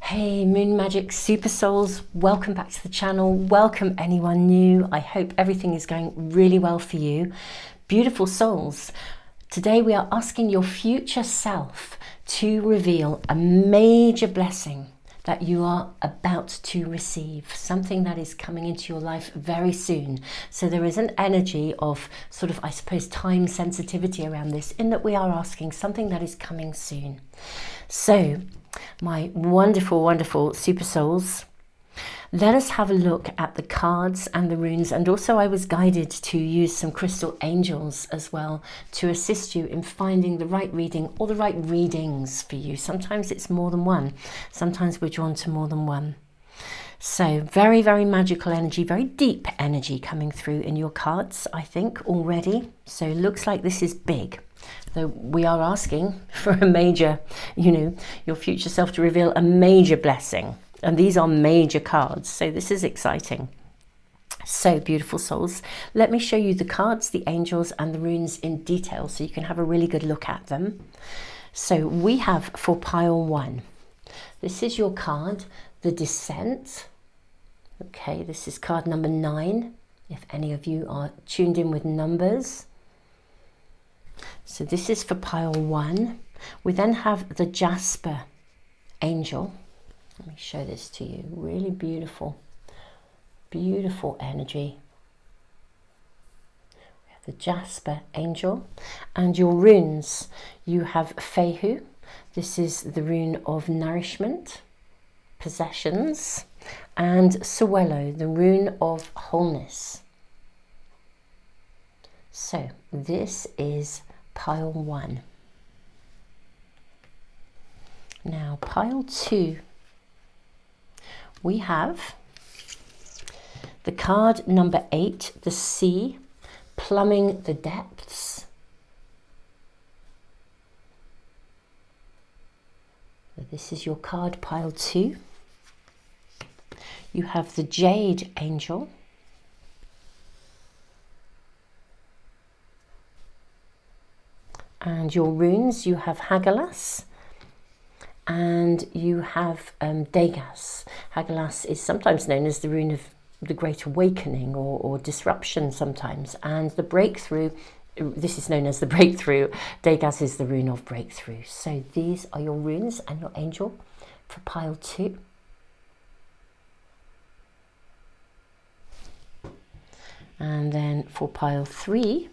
Hey Moon Magic Super Souls, welcome back to the channel. Welcome anyone new. I hope everything is going really well for you. Beautiful souls, today we are asking your future self to reveal a major blessing that you are about to receive, something that is coming into your life very soon. So there is an energy of sort of, I suppose, time sensitivity around this, in that we are asking something that is coming soon. So my wonderful, wonderful super souls, let us have a look at the cards and the runes. And also I was guided to use some crystal angels as well to assist you in finding the right reading or the right readings for you. Sometimes it's more than one. Sometimes we're drawn to more than one. So very, very magical energy, very deep energy coming through in your cards, I think, already. So it looks like this is big. So we are asking for a major, your future self to reveal a major blessing. And these are major cards. So this is exciting. So beautiful souls, let me show you the cards, the angels and the runes in detail so you can have a really good look at them. So we have for pile 1. This is your card, the Descent. Okay, this is card number 9, if any of you are tuned in with numbers. So this is for pile 1. We then have the Jasper angel. Let me show this to you. Really beautiful, beautiful energy. We have the Jasper angel. And your runes, you have Fehu. This is the rune of nourishment, possessions. And Sewello, the rune of wholeness. So this is pile 1. Now pile 2, we have the card number 8, the Sea, plumbing the depths. So this is your card, pile 2. You have the Jade angel. And your runes, you have Hagalaz and you have Degas. Hagalaz is sometimes known as the rune of the Great Awakening or disruption sometimes. And the breakthrough, this is known as the breakthrough. Degas is the rune of breakthrough. So these are your runes and your angel for pile 2. And then for pile 3,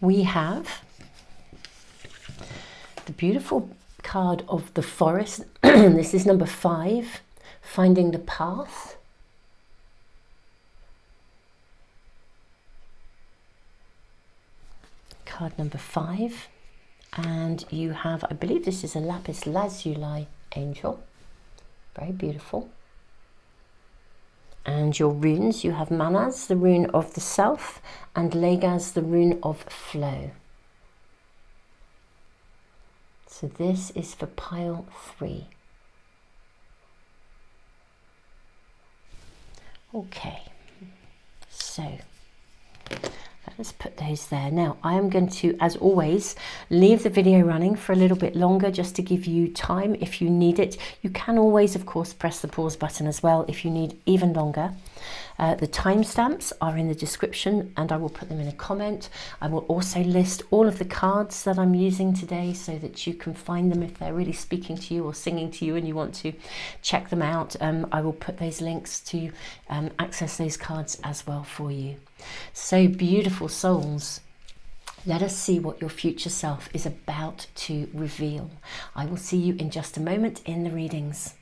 we have the beautiful card of the Forest. This is number 5, finding the path. Card number 5. And you have, I believe this is a lapis lazuli angel. Very beautiful. And your runes, you have Manaz, the rune of the self, and Legaz, the rune of flow. So this is for pile 3. Okay, so let's put those there. Now I am going to, as always, leave the video running for a little bit longer just to give you time if you need it. You can always, of course, press the pause button as well if you need even longer. The timestamps are in the description and I will put them in a comment. I will also list all of the cards that I'm using today so that you can find them if they're really speaking to you or singing to you and you want to check them out. I will put those links to access those cards as well for you. So beautiful souls, let us see what your future self is about to reveal. I will see you in just a moment in the readings.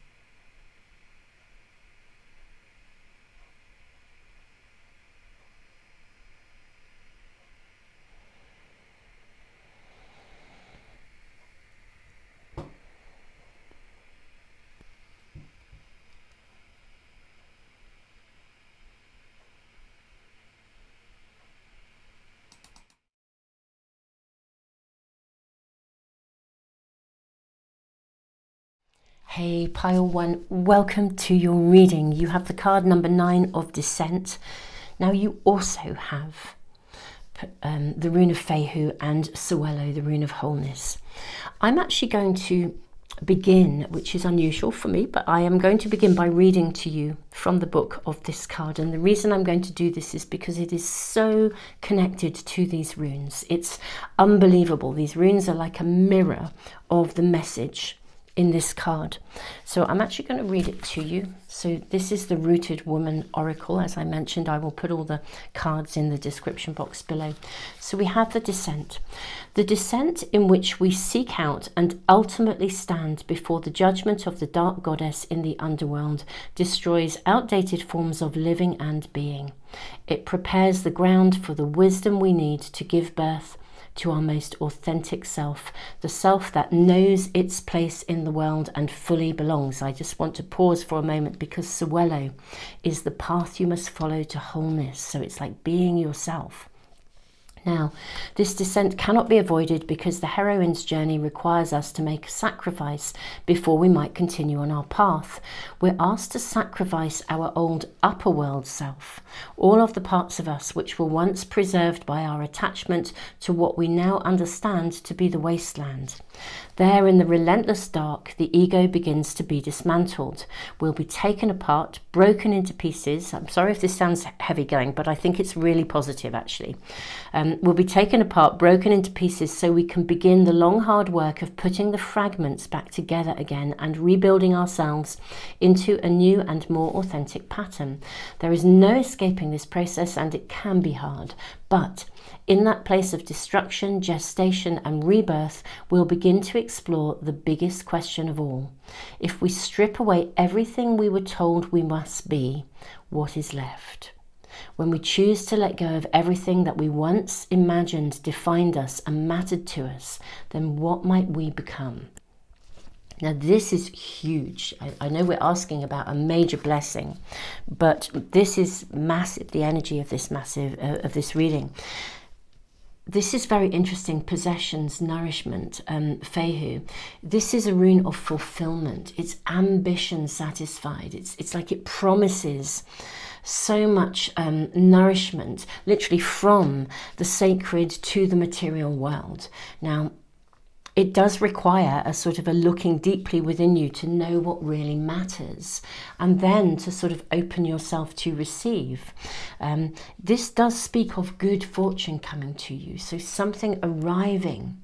Hey pile 1, welcome to your reading. You have the card number 9 of Descent. Now you also have the rune of Fehu, and Suelo, the rune of wholeness. I'm actually going to begin, which is unusual for me, but I am going to begin by reading to you from the book of this card. And the reason I'm going to do this is because it is so connected to these runes. It's unbelievable. These runes are like a mirror of the message in this card. So I'm actually going to read it to you. So this is the Rooted Woman Oracle. As I mentioned, I will put all the cards in the description box below. So we have the Descent. The descent in which we seek out and ultimately stand before the judgment of the dark goddess in the underworld destroys outdated forms of living and being. It prepares the ground for the wisdom we need to give birth to our most authentic self, the self that knows its place in the world and fully belongs. I just want to pause for a moment because Suelo is the path you must follow to wholeness. So it's like being yourself. Now, this descent cannot be avoided because the heroine's journey requires us to make a sacrifice before we might continue on our path. We're asked to sacrifice our old upper world self, all of the parts of us which were once preserved by our attachment to what we now understand to be the wasteland. There in the relentless dark, the ego begins to be dismantled. We'll be taken apart, broken into pieces. I'm sorry if this sounds heavy going, but I think it's really positive actually. We'll be taken apart, broken into pieces so we can begin the long hard work of putting the fragments back together again and rebuilding ourselves into a new and more authentic pattern. There is no escaping this process and it can be hard, but in that place of destruction, gestation and rebirth, we'll begin to explore the biggest question of all. If we strip away everything we were told we must be, what is left? When we choose to let go of everything that we once imagined defined us and mattered to us, then what might we become? Now this is huge. I know we're asking about a major blessing, but this is massive, the energy of this of this reading. This is very interesting. Possessions, nourishment, Fehu. This is a rune of fulfillment. It's ambition satisfied. It's like it promises so much nourishment, literally from the sacred to the material world. Now, it does require a sort of a looking deeply within you to know what really matters and then to sort of open yourself to receive. This does speak of good fortune coming to you, so something arriving,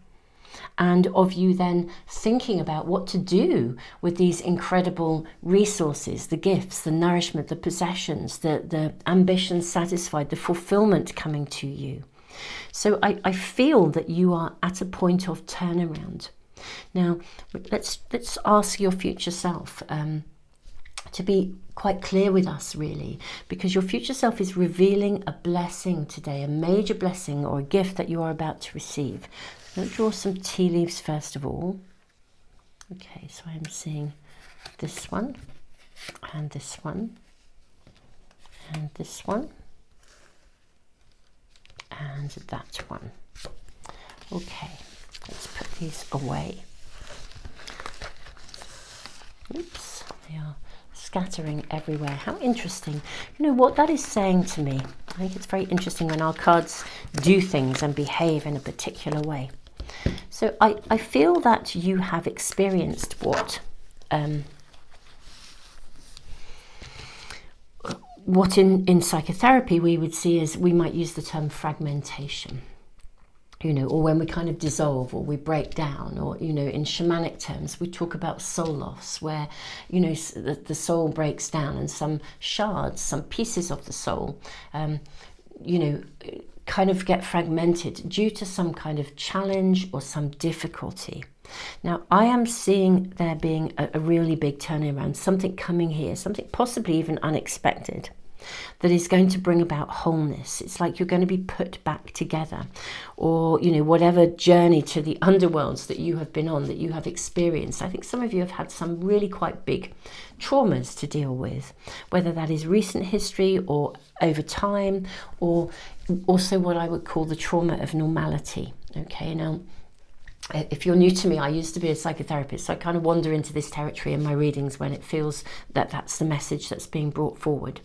and of you then thinking about what to do with these incredible resources, the gifts, the nourishment, the possessions, the ambitions satisfied, the fulfillment coming to you. So I feel that you are at a point of turnaround. Now, let's ask your future self to be quite clear with us, really, because your future self is revealing a blessing today, a major blessing or a gift that you are about to receive. Let's draw some tea leaves first of all. Okay, so I'm seeing this one, and this one, and this one, and that one. Okay, let's put these away. Oops, they are scattering everywhere. How interesting. You know what that is saying to me? I think it's very interesting when our cards do things and behave in a particular way. So I feel that you have experienced what in psychotherapy we would see as, we might use the term fragmentation, you know, or when we kind of dissolve or we break down, or, you know, in shamanic terms we talk about soul loss, where, you know, the soul breaks down and some shards, some pieces of the soul, you know, kind of get fragmented due to some kind of challenge or some difficulty. Now, I am seeing there being a really big turnaround, something coming here, something possibly even unexpected, that is going to bring about wholeness. It's like you're going to be put back together, or, you know, whatever journey to the underworlds that you have been on, that you have experienced. I think some of you have had some really quite big traumas to deal with, whether that is recent history or over time, or also what I would call the trauma of normality. Okay, now, if you're new to me, I used to be a psychotherapist, so I kind of wander into this territory in my readings when it feels that that's the message that's being brought forward.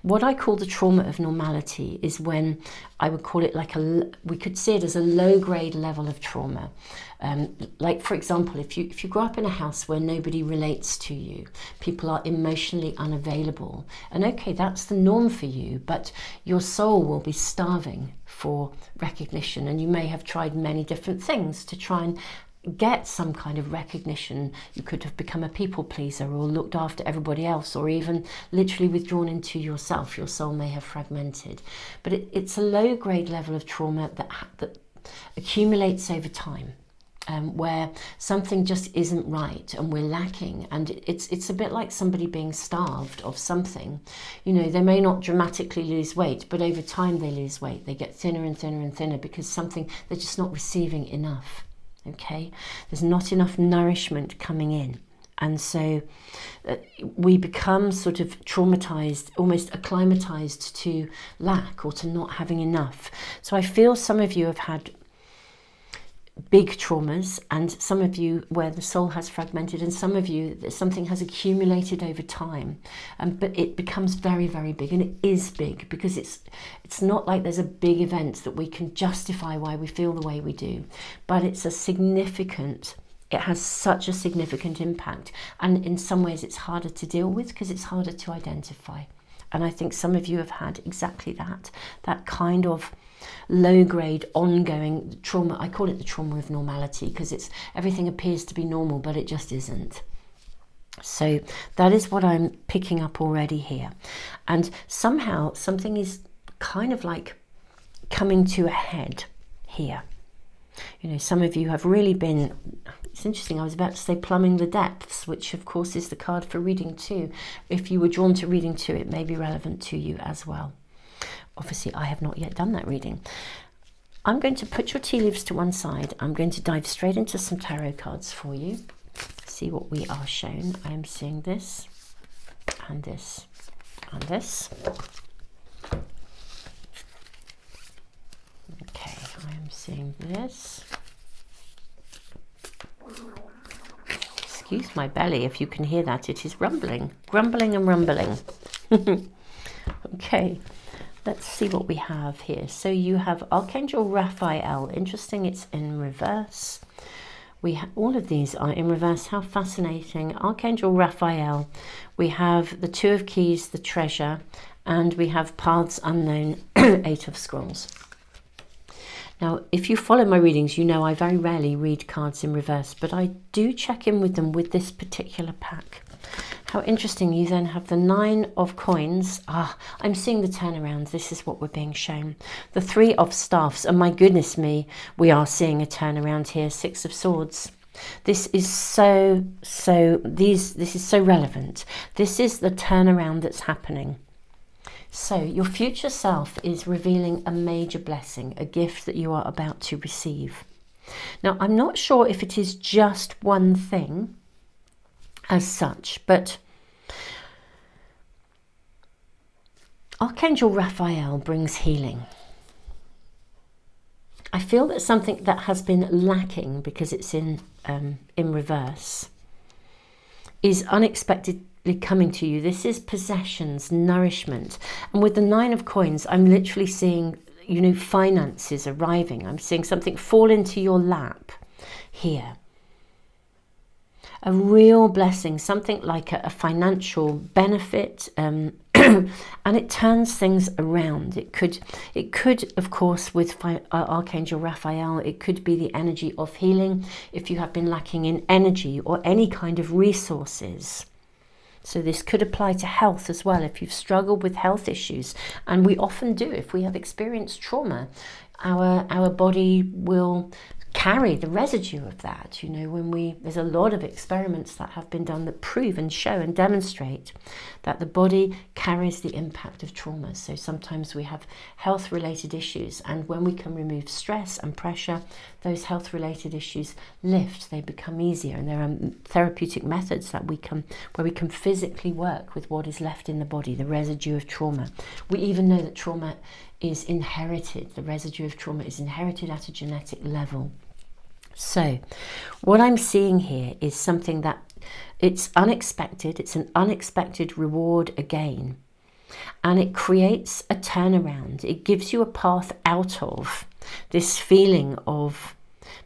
What I call the trauma of normality is when I would call it like we could see it as a low grade level of trauma. Like, for example, if you grow up in a house where nobody relates to you, people are emotionally unavailable, and okay, that's the norm for you, but your soul will be starving for recognition, and you may have tried many different things to try and get some kind of recognition. You could have become a people pleaser or looked after everybody else, or even literally withdrawn into yourself. Your soul may have fragmented, but it's a low grade level of trauma that accumulates over time. Where something just isn't right and we're lacking, and it's a bit like somebody being starved of something. You know, they may not dramatically lose weight, but over time they lose weight. They get thinner and thinner and thinner because they're just not receiving enough. Okay, there's not enough nourishment coming in, and so we become sort of traumatized, almost acclimatized to lack or to not having enough. So I feel some of you have had big traumas, and some of you where the soul has fragmented, and some of you something has accumulated over time, but it becomes very, very big, and it is big because it's not like there's a big event that we can justify why we feel the way we do, but it has such a significant impact, and in some ways it's harder to deal with because it's harder to identify. And I think some of you have had exactly that kind of low-grade ongoing trauma. I call it the trauma of normality because everything appears to be normal, but it just isn't. So that is what I'm picking up already here. And somehow something is kind of like coming to a head here. You know, some of you have really been, it's interesting, I was about to say plumbing the depths, which of course is the card for reading 2. If you were drawn to reading 2, it may be relevant to you as well. Obviously, I have not yet done that reading. I'm going to put your tea leaves to one side. I'm going to dive straight into some tarot cards for you. See what we are shown. I am seeing this, and this, and this. Okay, I am seeing this. Excuse my belly if you can hear that. It is rumbling, grumbling and rumbling. Okay. Let's see what we have here. So you have Archangel Raphael. Interesting, it's in reverse. All of these are in reverse. How fascinating. Archangel Raphael. We have the 2 of Keys, the Treasure, and we have Paths Unknown, 8 of Scrolls. Now, if you follow my readings, you know I very rarely read cards in reverse, but I do check in with them with this particular pack. How interesting. You then have the 9 of Coins. I'm seeing the turnaround. This is what we're being shown. The 3 of Staffs. And my goodness me, we are seeing a turnaround here. 6 of Swords. This is so relevant. This is the turnaround that's happening. So your future self is revealing a major blessing, a gift that you are about to receive. Now, I'm not sure if it is just one thing as such, but Archangel Raphael brings healing. I feel that something that has been lacking because it's in reverse is unexpectedly coming to you. This is possessions, nourishment, and with the 9 of Coins, I'm literally seeing, you know, finances arriving. I'm seeing something fall into your lap here. A real blessing, something like a financial benefit, and it turns things around. It could, of course, with Archangel Raphael, it could be the energy of healing if you have been lacking in energy or any kind of resources. So this could apply to health as well, if you've struggled with health issues, and we often do. If we have experienced trauma, our body will carry the residue of that. You know, there's a lot of experiments that have been done that prove and show and demonstrate that the body carries the impact of trauma. So sometimes we have health related issues, and when we can remove stress and pressure, those health related issues lift, they become easier. And there are therapeutic methods that where we can physically work with what is left in the body, the residue of trauma. We even know that trauma is inherited. The residue of trauma is inherited at a genetic level. So what I'm seeing here is something that it's unexpected. It's an unexpected reward again. And it creates a turnaround. It gives you a path out of this feeling of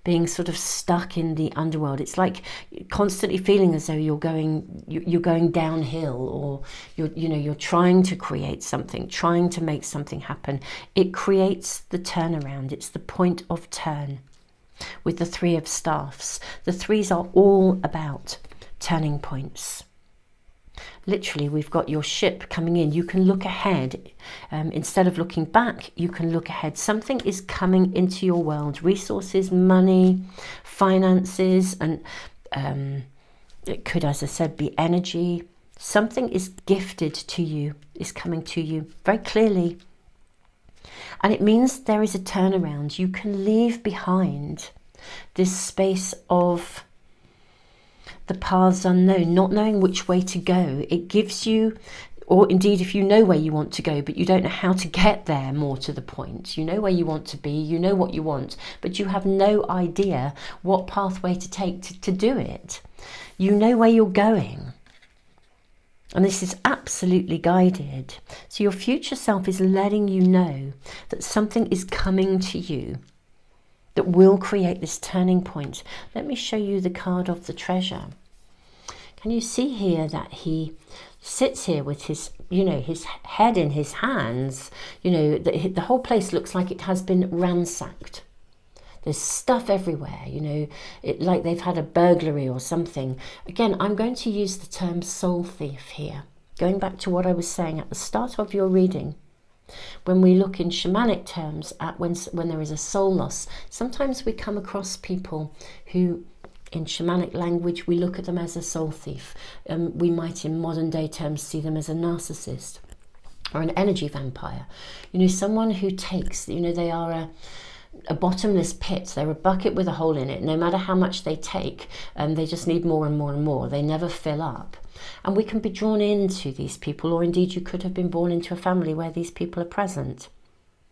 being sort of stuck in the underworld. It's like constantly feeling as though you're going downhill, or you're trying to create something, trying to make something happen. It creates the turnaround. It's the point of turn with the Three of Staffs. The threes are all about turning points. Literally, we've got your ship coming in. You can look ahead. Instead of looking back, you can look ahead. Something is coming into your world. Resources, money, finances, and it could, as I said, be energy. Something is gifted to you, is coming to you very clearly. And it means there is a turnaround. You can leave behind this space of the paths unknown, not knowing which way to go. It gives you, or indeed if you know where you want to go, but you don't know how to get there, more to the point. You know where you want to be, you know what you want, but you have no idea what pathway to take to do it. You know where you're going. And this is absolutely guided. So your future self is letting you know that something is coming to you that will create this turning point. Let me show you the card of the Treasure. Can you see here that he sits here with his, his head in his hands? The whole place looks like it has been ransacked. There's stuff everywhere, like they've had a burglary or something. Again, I'm going to use the term soul thief here. Going back to what I was saying at the start of your reading. When we look in shamanic terms at when there is a soul loss, sometimes we come across people who, in shamanic language, we look at them as a soul thief. We might, in modern day terms, see them as a narcissist or an energy vampire. Someone who takes, they are a bottomless pit. They're a bucket with a hole in it. No matter how much they take, they just need more and more and more. They never fill up. And we can be drawn into these people, or indeed you could have been born into a family where these people are present.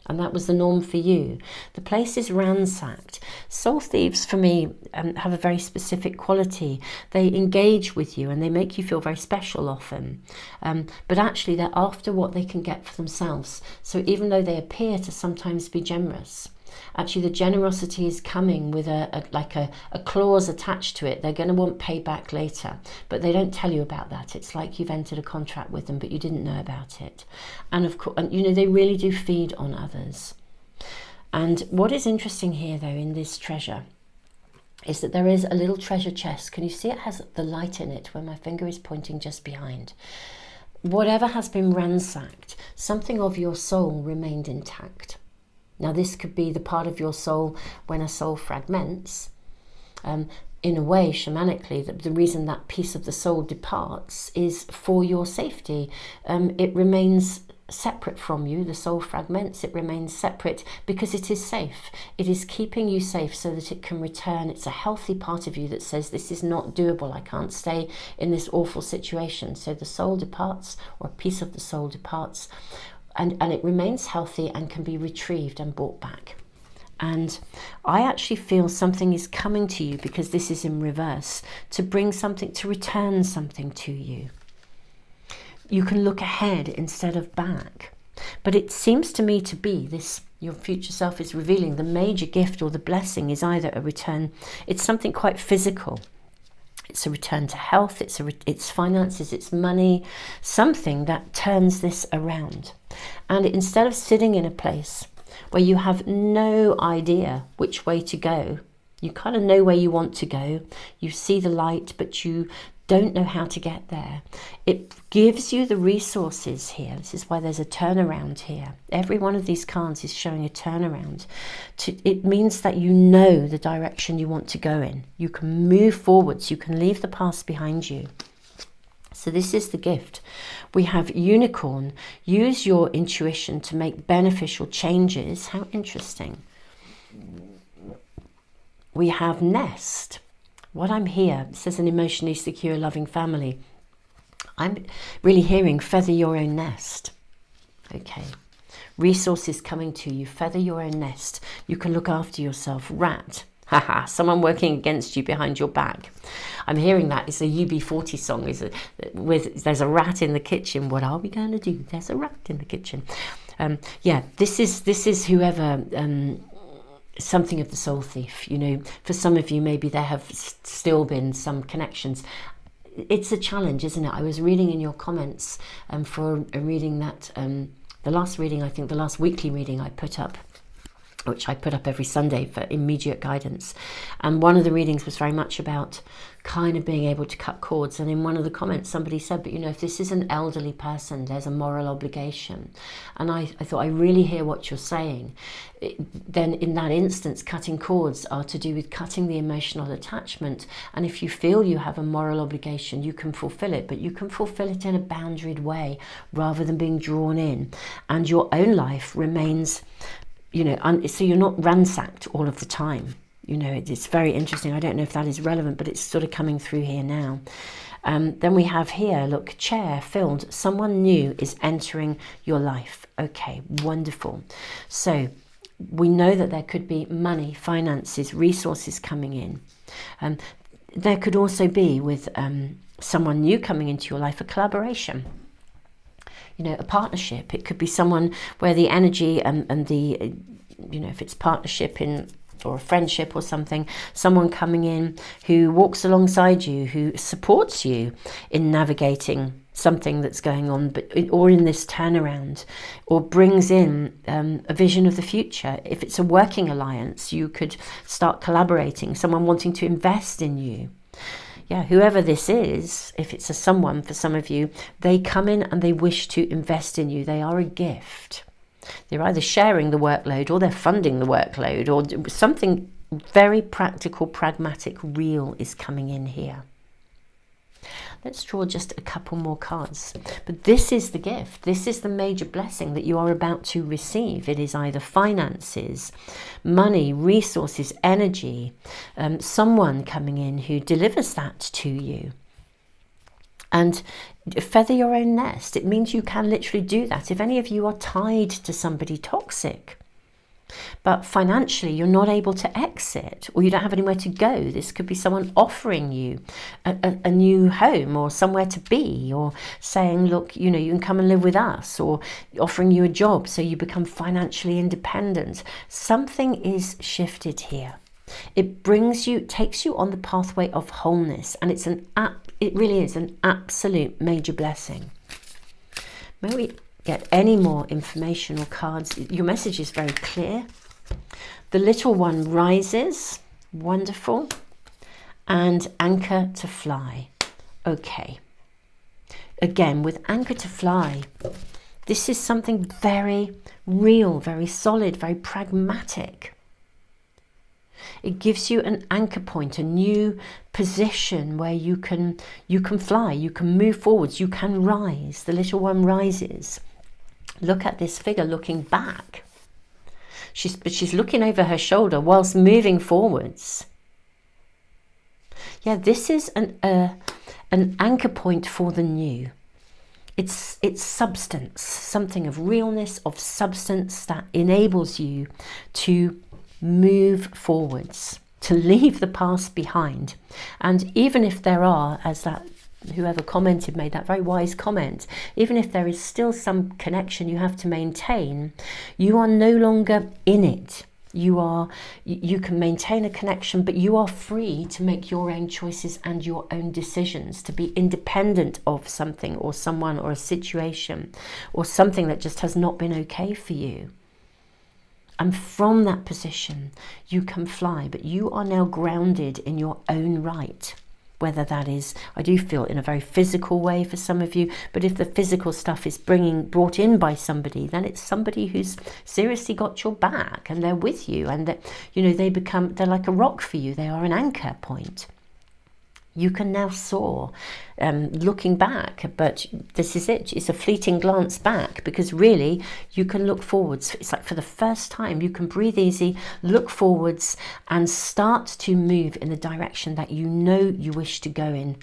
And that was the norm for you. The place is ransacked. Soul thieves, for me, have a very specific quality. They engage with you and they make you feel very special often. But actually they're after what they can get for themselves. So even though they appear to sometimes be generous, actually the generosity is coming with a clause attached to it. They're going to want payback later, but they don't tell you about that. It's like you've entered a contract with them, but you didn't know about it. And of course, they really do feed on others. And what is interesting here, though, in this treasure, is that there is a little treasure chest. Can you see it has the light in it where my finger is pointing just behind? Whatever has been ransacked, something of your soul remained intact. Now, this could be the part of your soul when a soul fragments. In a way, shamanically, the reason that piece of the soul departs is for your safety. It remains separate from you. The soul fragments, it remains separate because it is safe. It is keeping you safe so that it can return. It's a healthy part of you that says, this is not doable. I can't stay in this awful situation. So the soul departs, or a piece of the soul departs, and it remains healthy and can be retrieved and brought back. And I actually feel something is coming to you, because this is in reverse, to bring something, to return something to you. You can look ahead instead of back. But it seems to me to be this, your future self is revealing the major gift or the blessing is either a return, it's something quite physical. It's a return to health, it's finances, it's money, something that turns this around. And instead of sitting in a place where you have no idea which way to go, you kind of know where you want to go, you see the light, but you don't know how to get there. It gives you the resources here. This is why there's a turnaround here. Every one of these cards is showing a turnaround. It means that you know the direction you want to go in. You can move forwards. You can leave the past behind you. So this is the gift. We have Unicorn. Use your intuition to make beneficial changes. How interesting. We have Nest. What I'm here, it says an emotionally secure, loving family. I'm really hearing feather your own nest. Okay. Resources coming to you. Feather your own nest. You can look after yourself. Rat. Haha, someone working against you behind your back. I'm hearing that. It's a UB40 song. There's a rat in the kitchen. What are we going to do? There's a rat in the kitchen. Yeah, this is whoever, something of the soul thief. You know, for some of you, maybe there have still been some connections. It's a challenge, isn't it? I was reading in your comments for a reading that, the last reading, I think the last weekly reading I put up, which I put up every Sunday for immediate guidance. And one of the readings was very much about kind of being able to cut cords. And in one of the comments, somebody said, but you know, if this is an elderly person, there's a moral obligation. And I thought, I really hear what you're saying. Then in that instance, cutting cords are to do with cutting the emotional attachment. And if you feel you have a moral obligation, you can fulfill it, but you can fulfill it in a boundaried way rather than being drawn in. And your own life remains, you know, so you're not ransacked all of the time. You know, it's very interesting. I don't know if that is relevant, but it's sort of coming through here now. Then we have here, look, chair filled. Someone new is entering your life. Okay, wonderful. So we know that there could be money, finances, resources coming in. There could also be, with someone new coming into your life, a collaboration. You know, a partnership. It could be someone where the energy and the, you know, if it's partnership in, or a friendship or something, someone coming in who walks alongside you, who supports you in navigating something that's going on, but or in this turnaround, or brings in a vision of the future. If it's a working alliance, you could start collaborating, someone wanting to invest in you. Yeah, whoever this is, if it's a someone for some of you, they come in and they wish to invest in you. They are a gift. They're either sharing the workload or they're funding the workload, or something very practical, pragmatic, real is coming in here. Let's draw just a couple more cards. But this is the gift. This is the major blessing that you are about to receive. It is either finances, money, resources, energy, someone coming in who delivers that to you. And feather your own nest. It means you can literally do that. If any of you are tied to somebody toxic, but financially you're not able to exit, or you don't have anywhere to go, this could be someone offering you a new home or somewhere to be, or saying, look, you know, you can come and live with us, or offering you a job so you become financially independent. Something is shifted here. It brings you, takes you on the pathway of wholeness, and it really is an absolute major blessing. May we get any more information or cards? Your message is very clear. The little one rises, wonderful, and anchor to fly. Okay. Again, with anchor to fly, this is something very real, very solid, very pragmatic. It gives you an anchor point, a new position where you can fly, you can move forwards, you can rise. The little one rises. Look at this figure looking back. She's looking over her shoulder whilst moving forwards. Yeah, this is an anchor point for the new. It's substance, something of realness, of substance that enables you to move forwards, to leave the past behind. And even if there are, as that whoever commented made that very wise comment, even if there is still some connection you have to maintain, you are no longer in it. You can maintain a connection, but you are free to make your own choices and your own decisions, to be independent of something or someone or a situation or something that just has not been okay for you. And from that position, you can fly, but you are now grounded in your own right. Whether that is, I do feel, in a very physical way for some of you, but if the physical stuff is brought in by somebody, then it's somebody who's seriously got your back and they're with you, and that, you know, they're like a rock for you. They are an anchor point. You can now soar, looking back, but this is it. It's a fleeting glance back, because really you can look forwards. It's like for the first time you can breathe easy, look forwards, and start to move in the direction that you know you wish to go in.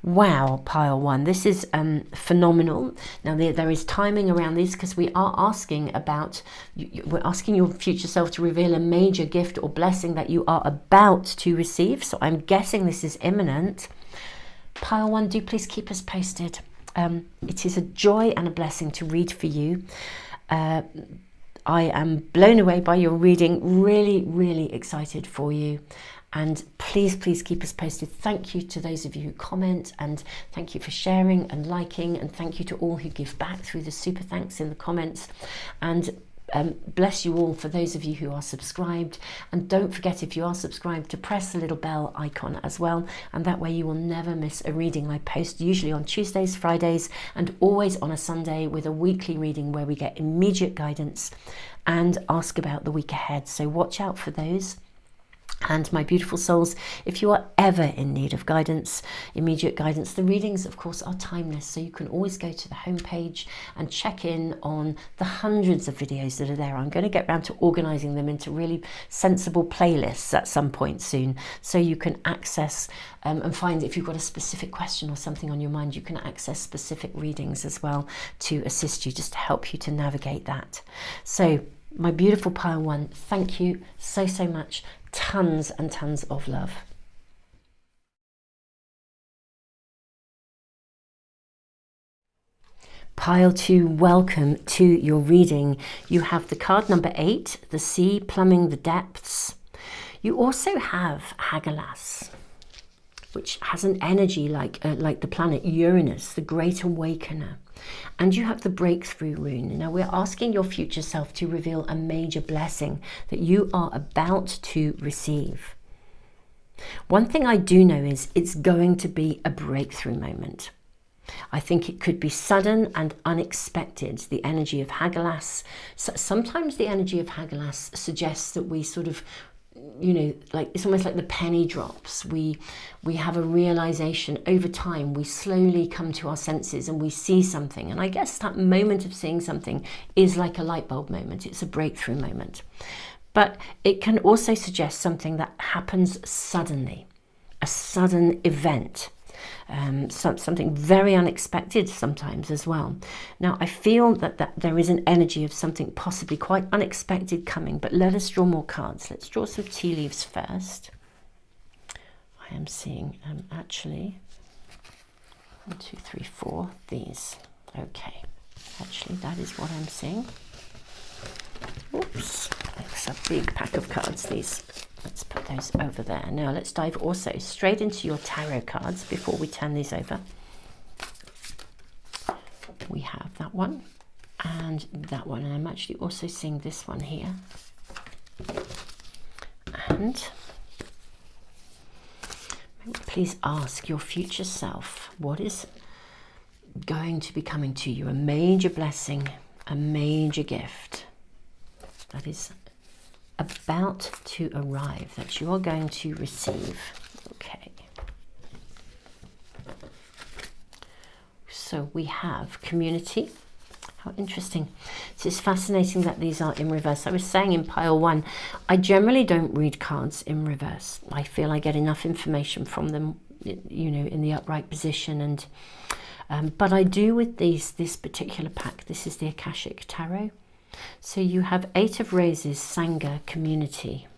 Wow, pile one, this is phenomenal. Now there is timing around these because we are asking about, we're asking your future self to reveal a major gift or blessing that you are about to receive. So I'm guessing this is imminent. Pile one, do please keep us posted. It is a joy and a blessing to read for you. I am blown away by your reading, really excited for you. And please keep us posted. Thank you to those of you who comment, and thank you for sharing and liking, and thank you to all who give back through the super thanks in the comments. And bless you all for those of you who are subscribed. And don't forget, if you are subscribed, to press the little bell icon as well, and that way you will never miss a reading. I post usually on Tuesdays, Fridays, and always on a Sunday with a weekly reading where we get immediate guidance and ask about the week ahead. So watch out for those. And my beautiful souls, if you are ever in need of guidance, immediate guidance, the readings, of course, are timeless. So you can always go to the homepage and check in on the hundreds of videos that are there. I'm going to get around to organizing them into really sensible playlists at some point soon. So you can access and find, if you've got a specific question or something on your mind, you can access specific readings as well to assist you, just to help you to navigate that. So my beautiful pile one, thank you so much. Tons and tons of love. Pile two, welcome to your reading. You have the card number 8, the sea plumbing the depths. You also have Hagalaz, which has an energy like the planet Uranus, the great awakener. And you have the breakthrough rune. Now we're asking your future self to reveal a major blessing that you are about to receive. One thing I do know is it's going to be a breakthrough moment. I think it could be sudden and unexpected, the energy of Hagalaz. Sometimes the energy of Hagalaz suggests that we sort of, you know, like it's almost like the penny drops. We have a realization over time. We slowly come to our senses and we see something. And I guess that moment of seeing something is like a light bulb moment. It's a breakthrough moment. But it can also suggest something that happens suddenly, a sudden event. Something very unexpected sometimes as well. Now I feel that there is an energy of something possibly quite unexpected coming, but let us draw more cards. Let's draw some tea leaves first. I am seeing actually 1, 2, 3, 4 these. Okay, actually that is what I'm seeing. Oops, that's a big pack of cards, these. Let's put those over there. Now let's dive also straight into your tarot cards before we turn these over. We have that one and that one, and I'm actually also seeing this one here. And please ask your future self what is going to be coming to you, a major blessing, a major gift that is about to arrive, that you are going to receive. Okay. So we have community. How interesting. It's fascinating that these are in reverse. I was saying in pile one, I generally don't read cards in reverse. I feel I get enough information from them, you know, in the upright position. And but I do with this particular pack. This is the Akashic Tarot. So you have 8 of Roses, Sangha, community.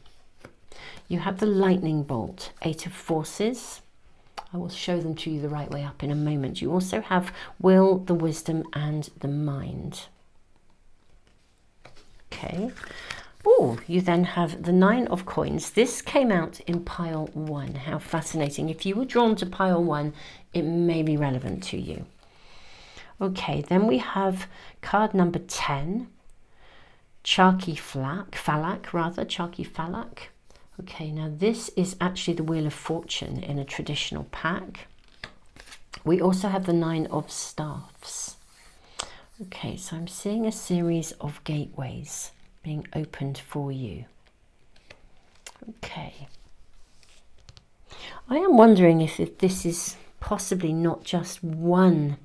You have the lightning bolt, 8 of Forces. I will show them to you the right way up in a moment. You also have will, the wisdom, and the mind. Okay. Oh, you then have the 9 of coins. This came out in pile 1. How fascinating. If you were drawn to pile 1, it may be relevant to you. Okay, then we have card number 10. Chalky Falak. Okay, now this is actually the Wheel of Fortune in a traditional pack. We also have the 9 of Staffs. Okay, so I'm seeing a series of gateways being opened for you. Okay. I am wondering if this is possibly not just one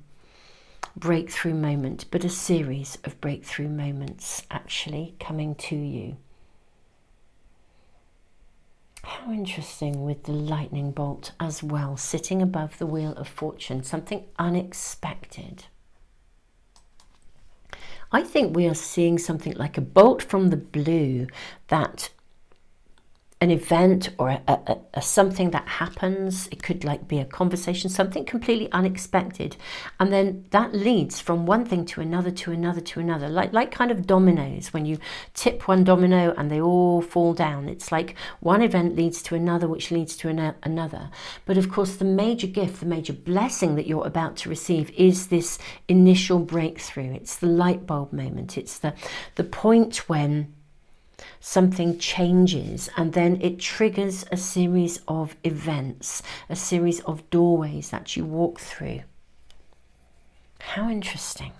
breakthrough moment, but a series of breakthrough moments actually coming to you. How interesting with the lightning bolt as well, sitting above the wheel of fortune, something unexpected. I think we are seeing something like a bolt from the blue, that an event or a something that happens. It could like be a conversation, something completely unexpected, and then that leads from one thing to another, to another, to another, like kind of dominoes. When you tip one domino and they all fall down, it's like one event leads to another, which leads to another. But of course, the major gift, the major blessing that you're about to receive is this initial breakthrough. It's the light bulb moment. It's the point when something changes, and then it triggers a series of events, a series of doorways that you walk through. How interesting.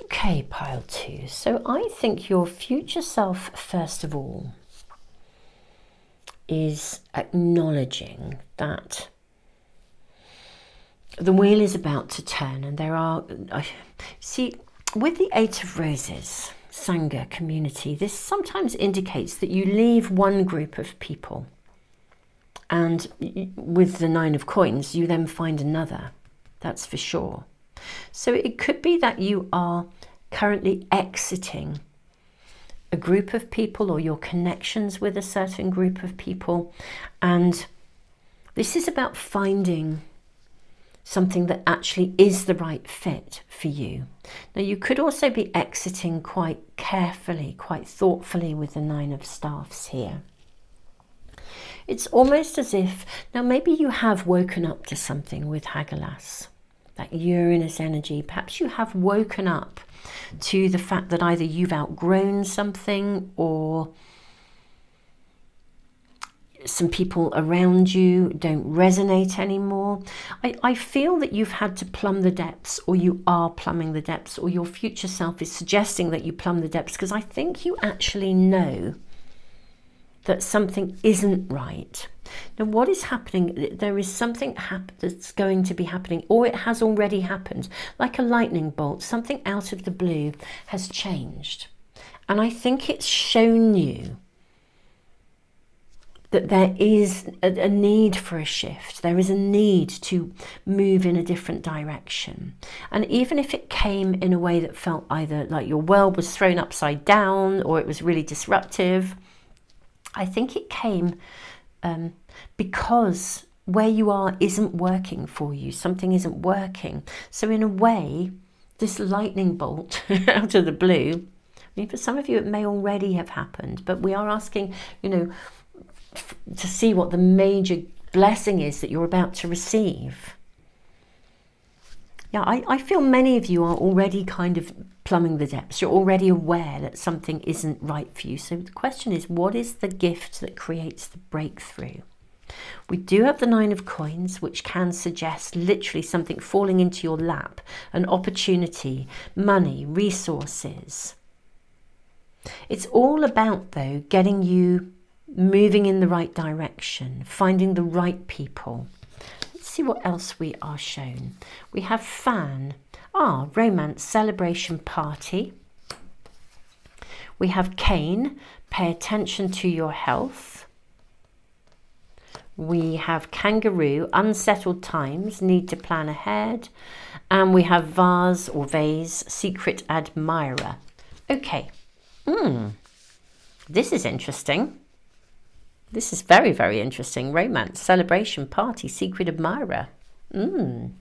Okay, pile 2. So I think your future self, first of all, is acknowledging that the wheel is about to turn, and there are, see, with the 8 of Roses, Sangha community, this sometimes indicates that you leave one group of people, and with the 9 of Coins you then find another, that's for sure. So it could be that you are currently exiting a group of people, or your connections with a certain group of people, and this is about finding something that actually is the right fit for you. Now, you could also be exiting quite carefully, quite thoughtfully with the 9 of Staffs here. It's almost as if, now maybe you have woken up to something with Hagalaz, that Uranus energy. Perhaps you have woken up to the fact that either you've outgrown something, or some people around you don't resonate anymore. I feel that you've had to plumb the depths, or you are plumbing the depths, or your future self is suggesting that you plumb the depths, because I think you actually know that something isn't right. Now, what is happening? There is something that's going to be happening, or it has already happened, like a lightning bolt. Something out of the blue has changed, and I think it's shown you that there is a need for a shift. There is a need to move in a different direction. And even if it came in a way that felt either like your world was thrown upside down, or it was really disruptive, I think it came because where you are isn't working for you. Something isn't working. So in a way, this lightning bolt out of the blue, I mean, for some of you it may already have happened, but we are asking, you know, to see what the major blessing is that you're about to receive. Yeah, I feel many of you are already kind of plumbing the depths. You're already aware that something isn't right for you. So the question is, what is the gift that creates the breakthrough? We do have the 9 of Coins, which can suggest literally something falling into your lap, an opportunity, money, resources. It's all about, though, getting you moving in the right direction, finding the right people. Let's see what else we are shown. We have Fan, romance, celebration, party. We have Cane, pay attention to your health. We have Kangaroo, unsettled times, need to plan ahead. And we have Vase or Vase, secret admirer. Okay, this is interesting. This is very, very interesting. Romance, celebration, party, secret admirer. And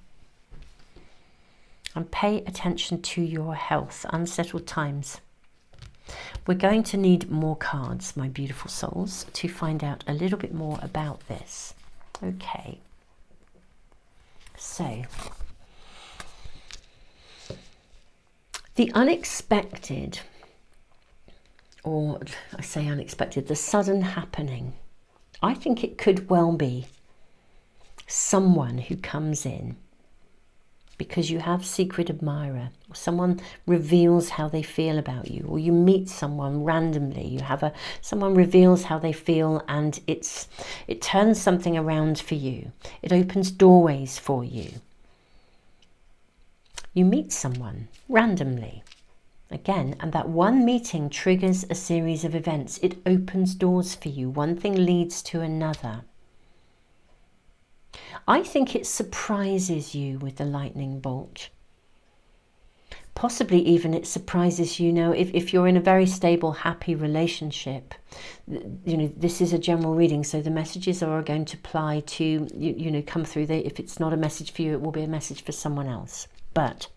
pay attention to your health, unsettled times. We're going to need more cards, my beautiful souls, to find out a little bit more about this. Okay. So, the unexpected, or I say unexpected, the sudden happening. I think it could well be someone who comes in because you have secret admirer, or someone reveals how they feel about you, or you meet someone randomly, you have someone reveals how they feel, and it turns something around for you. It opens doorways for you. You meet someone randomly. Again, and that one meeting triggers a series of events. It opens doors for you. One thing leads to another. I think it surprises you with the lightning bolt. Possibly even it surprises you now if you're in a very stable, happy relationship. You know, this is a general reading, so the messages are going to apply to, you know, come through. If it's not a message for you, it will be a message for someone else. But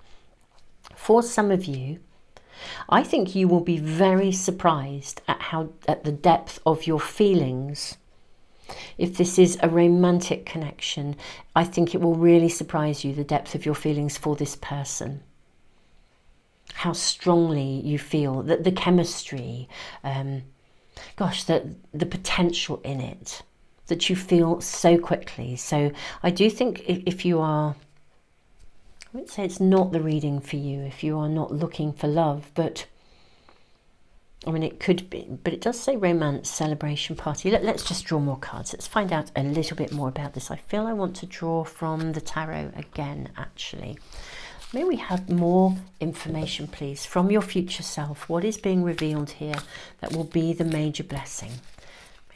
for some of you, I think you will be very surprised at the depth of your feelings. If this is a romantic connection, I think it will really surprise you, the depth of your feelings for this person. How strongly you feel, that the chemistry, gosh, the potential in it, that you feel so quickly. So I do think if you are, I wouldn't say it's not the reading for you if you are not looking for love, but I mean, it could be, but it does say romance, celebration, party. Let's just draw more cards. Let's find out a little bit more about this. I feel I want to draw from the tarot again, actually. May we have more information, please, from your future self? What is being revealed here that will be the major blessing?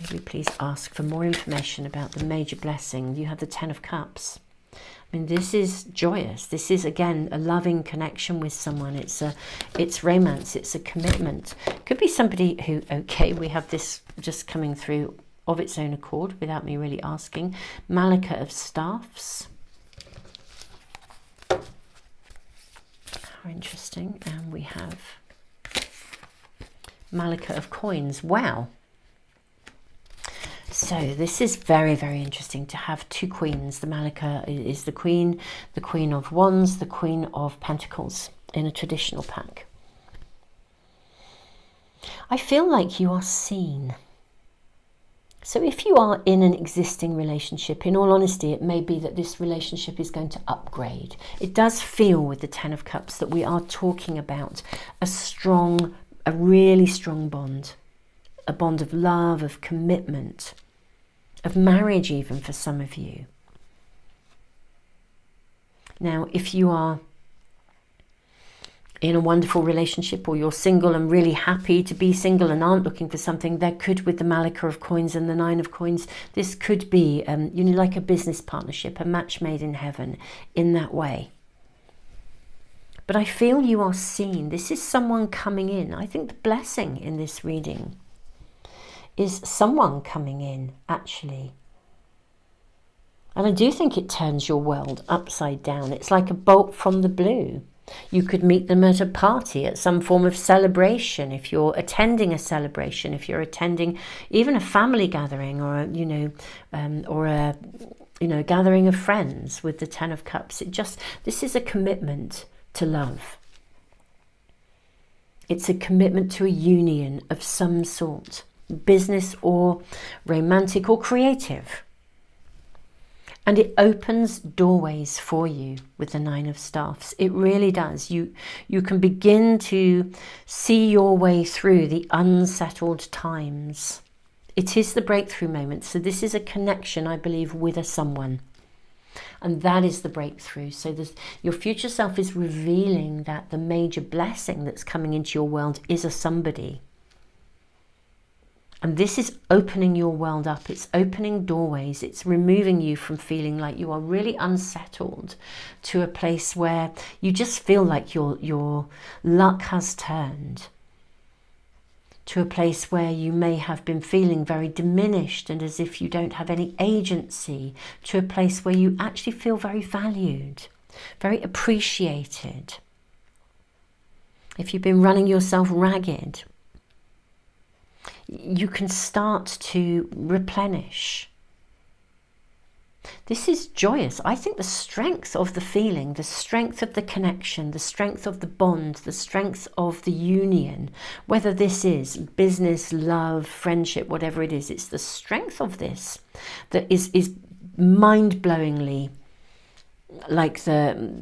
May we please ask for more information about the major blessing? You have the Ten of Cups. I mean, this is joyous. This is, again, a loving connection with someone. It's romance. It's a commitment. Could be somebody who, okay, we have this just coming through of its own accord without me really asking. Malacca of Staffs. How interesting. And we have Malacca of Coins. Wow. So this is very, very interesting to have two queens. The Malacca is the Queen of Wands, the Queen of Pentacles in a traditional pack. I feel like you are seen. So if you are in an existing relationship, in all honesty, it may be that this relationship is going to upgrade. It does feel with the Ten of Cups that we are talking about a really strong bond. A bond of love, of commitment, of marriage even for some of you. Now, if you are in a wonderful relationship or you're single and really happy to be single and aren't looking for something, there could, with the Malacca of Coins and the Nine of Coins, this could be, you know, like a business partnership, a match made in heaven in that way. But I feel you are seen. This is someone coming in. I think the blessing in this reading is someone coming in, actually. And I do think it turns your world upside down. It's like a bolt from the blue. You could meet them at a party, at some form of celebration, if you're attending a celebration, if you're attending even a family gathering or a gathering of friends with the Ten of Cups. This is a commitment to love. It's a commitment to a union of some sort. Business or romantic or creative, and it opens doorways for you with the Nine of Staffs. It really does. You can begin to see your way through the unsettled times. It is the breakthrough moment. So this is a connection, I believe, with a someone, and that is the breakthrough. So your future self is revealing that the major blessing that's coming into your world is a somebody. And this is opening your world up. It's opening doorways. It's removing you from feeling like you are really unsettled to a place where you just feel like your luck has turned. To a place where you may have been feeling very diminished and as if you don't have any agency. To a place where you actually feel very valued, very appreciated. If you've been running yourself ragged, you can start to replenish. This is joyous. I think the strength of the feeling, the strength of the connection, the strength of the bond, the strength of the union, whether this is business, love, friendship, whatever it is, it's the strength of this that is mind-blowingly like the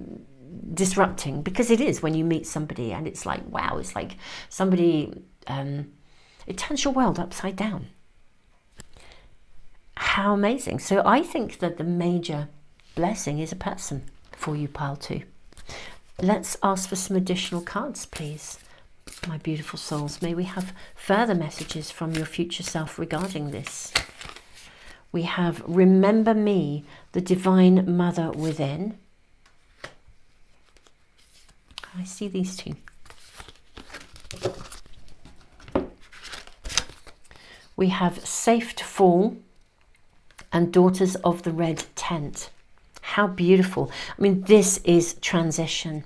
disrupting, because it is when you meet somebody and it's like, wow, it's like somebody... it turns your world upside down. How amazing. So I think that the major blessing is a person for you, pile two. Let's ask for some additional cards, please. My beautiful souls, may we have further messages from your future self regarding this. We have remember me, the divine mother within. I see these two. We have safe to fall and daughters of the red tent. How beautiful. I mean, this is transition.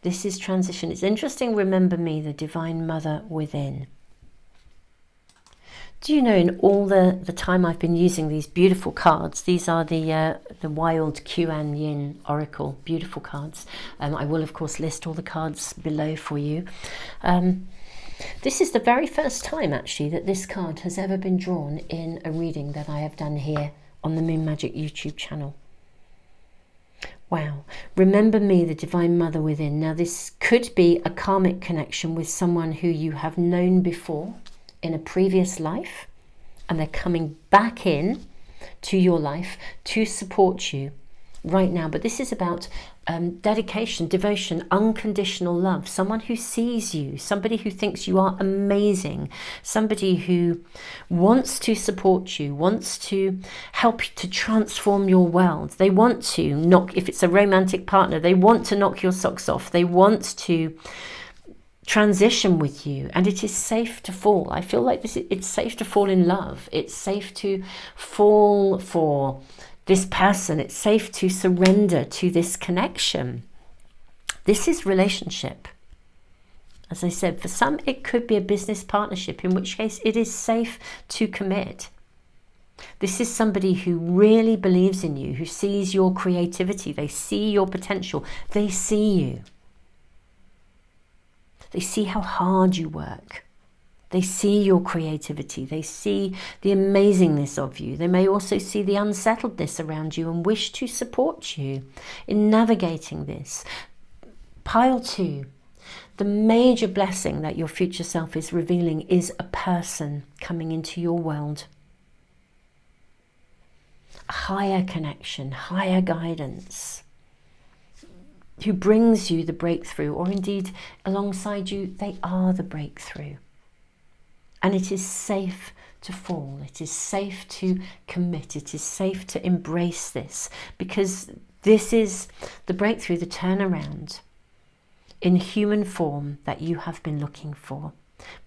This is transition. It's interesting, remember me, the divine mother within. Do you know, in all the time I've been using these beautiful cards, these are the Wild Kuan Yin Oracle, beautiful cards. I will, of course, list all the cards below for you. This is the very first time, actually, that this card has ever been drawn in a reading that I have done here on the Moon Magic YouTube channel. Wow. Remember me, the divine mother within. Now, this could be a karmic connection with someone who you have known before in a previous life, and they're coming back in to your life to support you right now. But this is about dedication, devotion, unconditional love, someone who sees you, somebody who thinks you are amazing, somebody who wants to support you, wants to help to transform your world. They want to knock, if it's a romantic partner, they want to knock your socks off. They want to transition with you, and it is safe to fall. I feel like it's safe to fall in love. It's safe to fall for this person. It's safe to surrender to this connection. This is relationship. As I said, for some it could be a business partnership, in which case it is safe to commit. This is somebody who really believes in you, who sees your creativity. They see your potential. They see you. They see how hard you work. They see your creativity. They see the amazingness of you. They may also see the unsettledness around you and wish to support you in navigating this. Pile 2. The major blessing that your future self is revealing is a person coming into your world. A higher connection, higher guidance, who brings you the breakthrough, or indeed alongside you, they are the breakthrough. And it is safe to fall. It is safe to commit. It is safe to embrace this, because this is the breakthrough, the turnaround in human form that you have been looking for.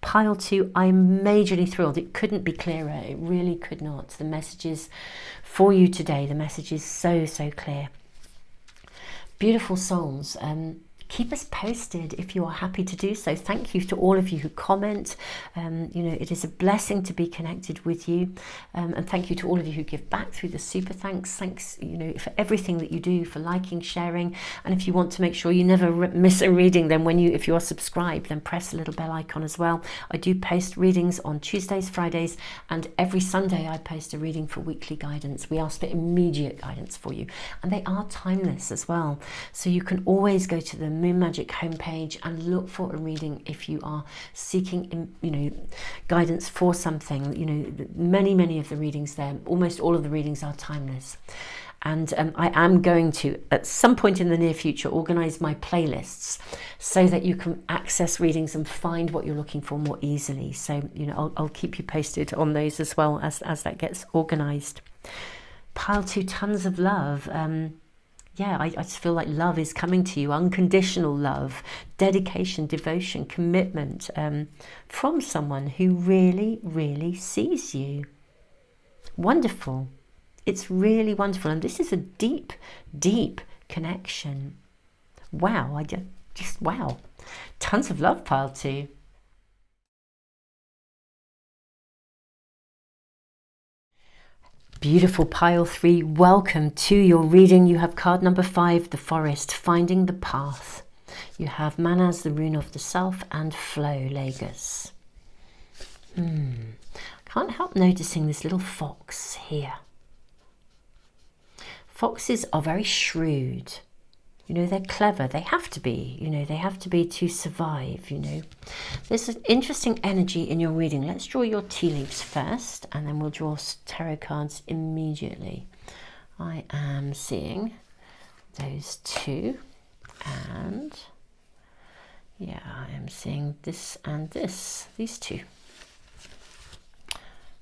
Pile 2, I'm majorly thrilled. It couldn't be clearer. It really could not. The messages for you today, the message is so, so clear. Beautiful souls, keep us posted if you are happy to do so. Thank you to all of you who comment. You know, it is a blessing to be connected with you. And thank you to all of you who give back through the super thanks. Thanks, you know, for everything that you do, for liking, sharing. And if you want to make sure you never miss a reading, then if you are subscribed, then press the little bell icon as well. I do post readings on Tuesdays, Fridays, and every Sunday I post a reading for weekly guidance. We ask for immediate guidance for you, and they are timeless as well. So you can always go to the Moon Magic homepage and look for a reading if you are seeking, you know, guidance for something. You know, many of the readings there, almost all of the readings are timeless. And I am going to, at some point in the near future, organise my playlists so that you can access readings and find what you're looking for more easily. So, you know, I'll keep you posted on those as well as that gets organised. Pile 2, tons of love. Yeah, I just feel like love is coming to you, unconditional love, dedication, devotion, commitment, from someone who really, really sees you. Wonderful. It's really wonderful. And this is a deep, deep connection. Wow, wow. Tons of love, Pile 2. Beautiful Pile 3, welcome to your reading. You have card number 5, the Forest, Finding the Path. You have Manas, the Rune of the Self, and Flow, Lagos. Can't help noticing this little fox here. Foxes are very shrewd. You know, they're clever. They have to be, you know, they have to be to survive, you know. There's an interesting energy in your reading. Let's draw your tea leaves first, and then we'll draw tarot cards immediately. I am seeing those two, and Yeah, I am seeing this and this, these two.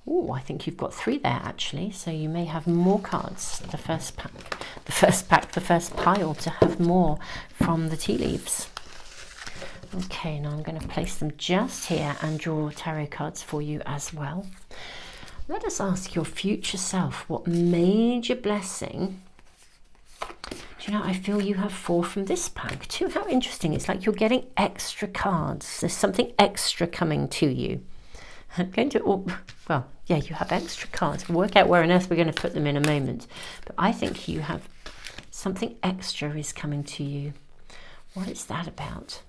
Oh, I think you've got 3 there actually, so you may have more cards. The first pile to have more from the tea leaves. Okay, now I'm going to place them just here and draw tarot cards for you as well. Let us ask your future self, what major blessing? Do you know, I feel you have 4 from this pack too. How interesting. It's like you're getting extra cards. There's something extra coming to you. I'm going to, well, yeah, you have extra cards. We'll work out where on earth we're going to put them in a moment. But I think you have something extra is coming to you. What is that about?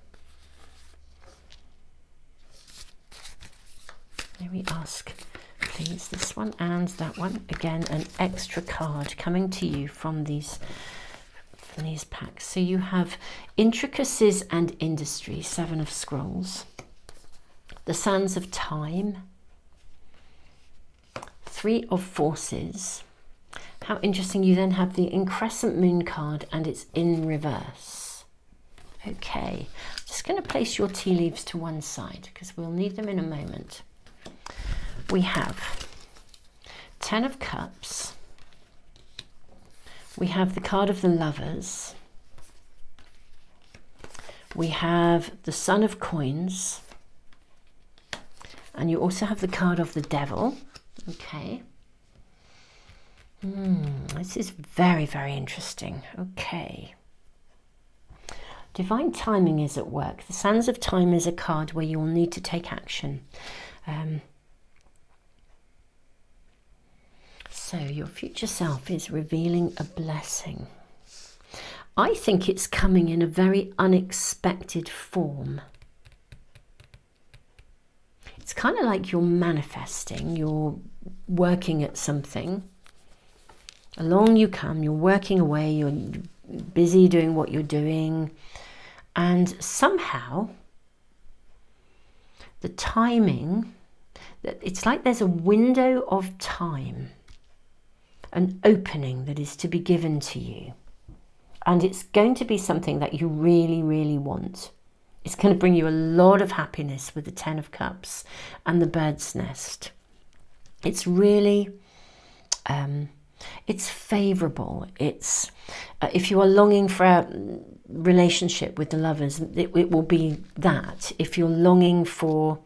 May we ask, please, this one and that one. Again, an extra card coming to you from these packs. So you have intricacies and industry, 7 of scrolls. The sands of time, 3 of forces. How interesting. You then have the increscent moon card and it's in reverse. Okay, just going to place your tea leaves to one side because we'll need them in a moment. We have 10 of cups. We have the card of the lovers. We have the son of coins. And you also have the card of the devil. Okay. This is very, very interesting. Okay. Divine timing is at work. The sands of time is a card where you will need to take action. So your future self is revealing a blessing. I think it's coming in a very unexpected form. It's kind of like you're manifesting, you're working at something. Along you come, you're working away, you're busy doing what you're doing. And somehow, the timing, it's like there's a window of time, an opening that is to be given to you. And it's going to be something that you really, really want. It's going to bring you a lot of happiness with the 10 of cups and the bird's nest. It's really, it's favorable. It's, if you are longing for a relationship with the lovers, it will be that. If you're longing for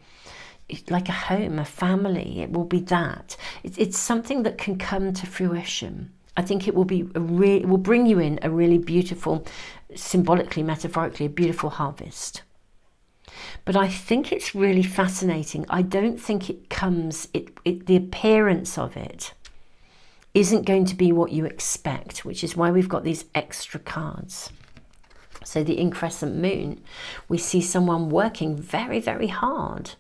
like a home, a family, it will be that. It's something that can come to fruition. I think it will be it will bring you in a really beautiful, symbolically, metaphorically, a beautiful harvest. But I think it's really fascinating. I don't think it comes, the appearance of it isn't going to be what you expect, which is why we've got these extra cards. So the increscent moon, we see someone working very, very hard,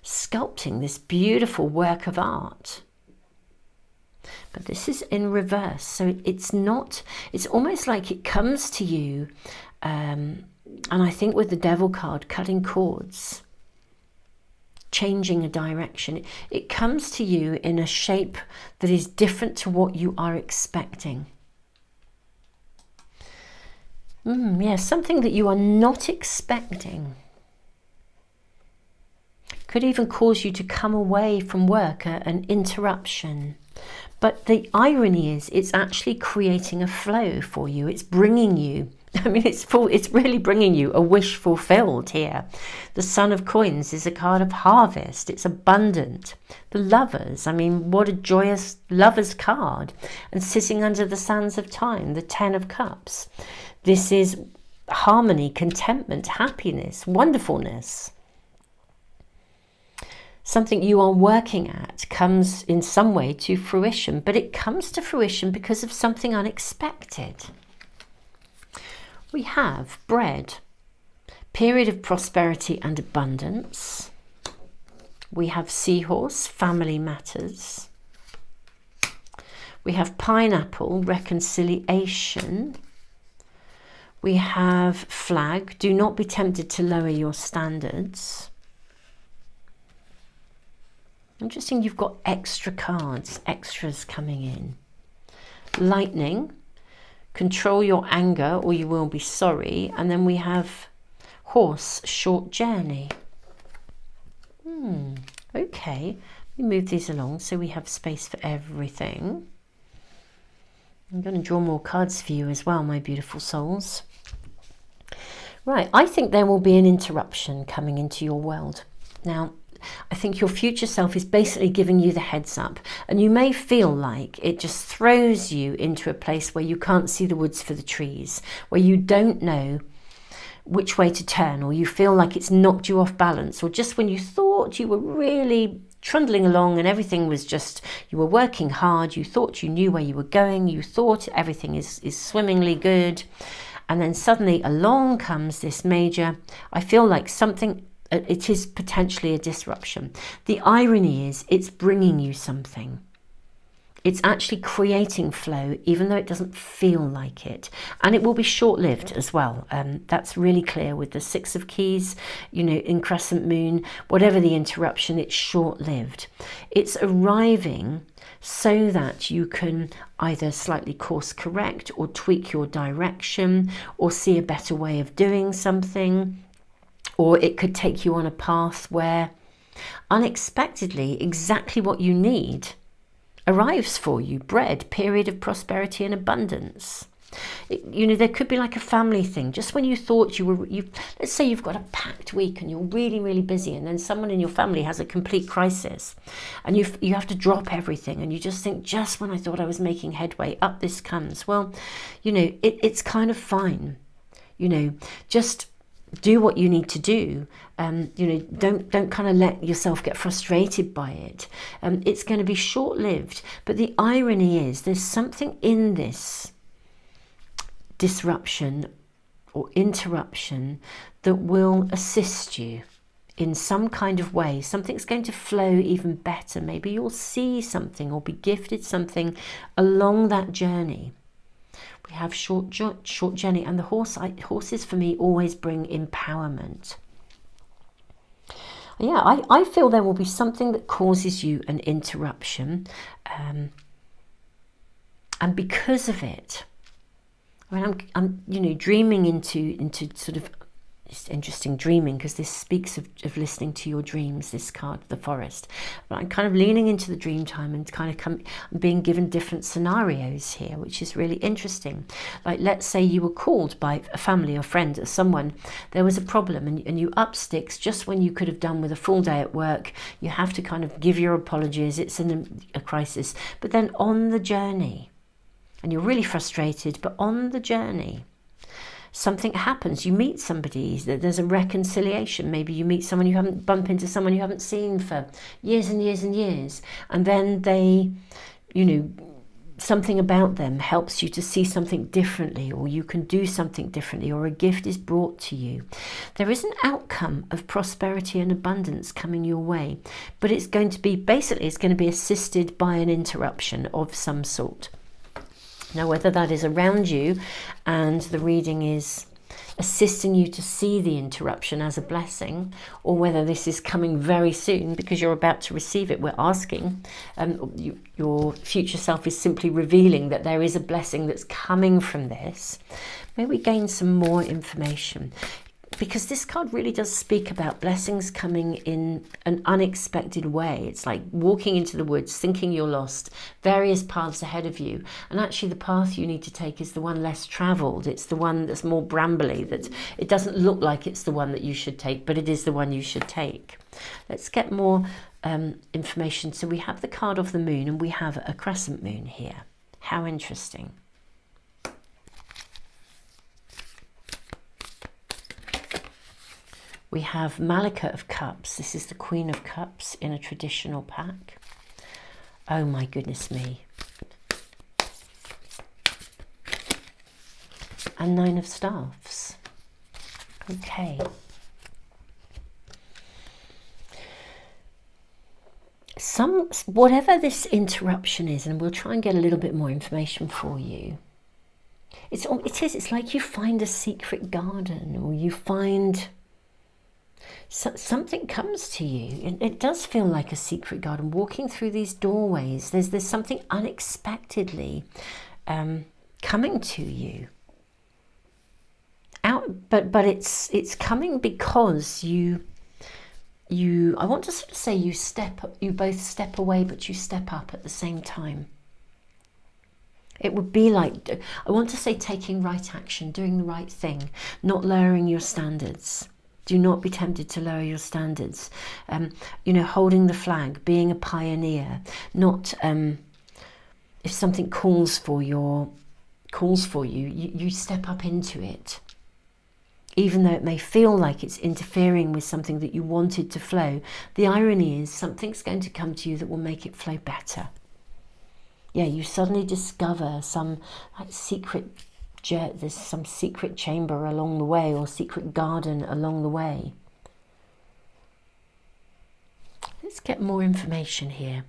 sculpting this beautiful work of art. But this is in reverse, so it's not, it's almost like it comes to you, and I think with the devil card, cutting cords, changing a direction, it comes to you in a shape that is different to what you are expecting. Yeah, something that you are not expecting. Could even cause you to come away from work, an interruption. But the irony is it's actually creating a flow for you. It's bringing you, I mean, it's really bringing you a wish fulfilled here. The Son of Coins is a card of harvest. It's abundant. The Lovers, I mean, what a joyous Lovers card. And sitting under the sands of time, the 10 of Cups. This is harmony, contentment, happiness, wonderfulness. Something you are working at comes in some way to fruition, but it comes to fruition because of something unexpected. We have bread, period of prosperity and abundance. We have seahorse, family matters. We have pineapple, reconciliation. We have flag, do not be tempted to lower your standards. Interesting, you've got extra cards, extras coming in. Lightning, control your anger or you will be sorry. And then we have horse, short journey. Okay, we move these along so we have space for everything. I'm going to draw more cards for you as well, my beautiful souls. Right, I think there will be an interruption coming into your world. Now, I think your future self is basically giving you the heads up, and you may feel like it just throws you into a place where you can't see the woods for the trees, where you don't know which way to turn, or you feel like it's knocked you off balance, or just when you thought you were really trundling along and everything was just, you were working hard, you thought you knew where you were going, you thought everything is swimmingly good, and then suddenly along comes this major, I feel like something, it is potentially a disruption. The irony is it's bringing you something. It's actually creating flow, even though it doesn't feel like it. And it will be short-lived as well. That's really clear with the Six of Keys, you know, in Crescent Moon, whatever the interruption, it's short-lived. It's arriving so that you can either slightly course correct or tweak your direction or see a better way of doing something. Or it could take you on a path where unexpectedly exactly what you need arrives for you. Bread, period of prosperity and abundance. You know, there could be like a family thing. Just when you thought let's say you've got a packed week and you're really, really busy, and then someone in your family has a complete crisis and you have to drop everything, and you just think, just when I thought I was making headway, up this comes. Well, you know, it's kind of fine. You know, just do what you need to do. You know, don't kind of let yourself get frustrated by it. It's going to be short-lived, but the irony is there's something in this disruption or interruption that will assist you in some kind of way. Something's going to flow even better. Maybe you'll see something or be gifted something along that journey. We have short journey, and the horses for me always bring empowerment. Yeah, I feel there will be something that causes you an interruption, and because of it, I mean, I'm you know, dreaming into sort of, it's interesting dreaming because this speaks of listening to your dreams, this card, the forest. But I'm kind of leaning into the dream time and kind of I'm being given different scenarios here, which is really interesting. Like, let's say you were called by a family or friend or someone, there was a problem, and you up sticks just when you could have done with a full day at work. You have to kind of give your apologies, it's a crisis. But then on the journey, and you're really frustrated, but on the journey, something happens. You meet somebody, there's a reconciliation. Maybe you meet someone, you haven't bump into someone you haven't seen for years and years and years, and then they, you know, something about them helps you to see something differently, or you can do something differently, or a gift is brought to you. There is an outcome of prosperity and abundance coming your way, but it's going to be, basically it's going to be assisted by an interruption of some sort. Now, whether that is around you and the reading is assisting you to see the interruption as a blessing, or whether this is coming very soon because you're about to receive it, we're asking. Your future self is simply revealing that there is a blessing that's coming from this. May we gain some more information, because this card really does speak about blessings coming in an unexpected way. It's like walking into the woods, thinking you're lost, various paths ahead of you. And actually the path you need to take is the one less traveled. It's the one that's more brambly, that it doesn't look like it's the one that you should take, but it is the one you should take. Let's get more information. So we have the card of the moon, and we have a crescent moon here. How interesting. We have Malika of Cups. This is the Queen of Cups in a traditional pack. Oh my goodness me. And Nine of Staffs. Okay. Whatever this interruption is, and we'll try and get a little bit more information for you. It's like you find a secret garden, or you find something comes to you. It does feel like a secret garden. Walking through these doorways, there's something unexpectedly coming to you. Out but it's coming because you I want to sort of say you both step away, but you step up at the same time. It would be like, I want to say, taking right action, doing the right thing, not lowering your standards. Do not be tempted to lower your standards. Holding the flag, being a pioneer, not if something calls for you, you step up into it. Even though it may feel like it's interfering with something that you wanted to flow, the irony is something's going to come to you that will make it flow better. Yeah, you suddenly discover some there's some secret chamber along the way, or secret garden along the way. Let's get more information here.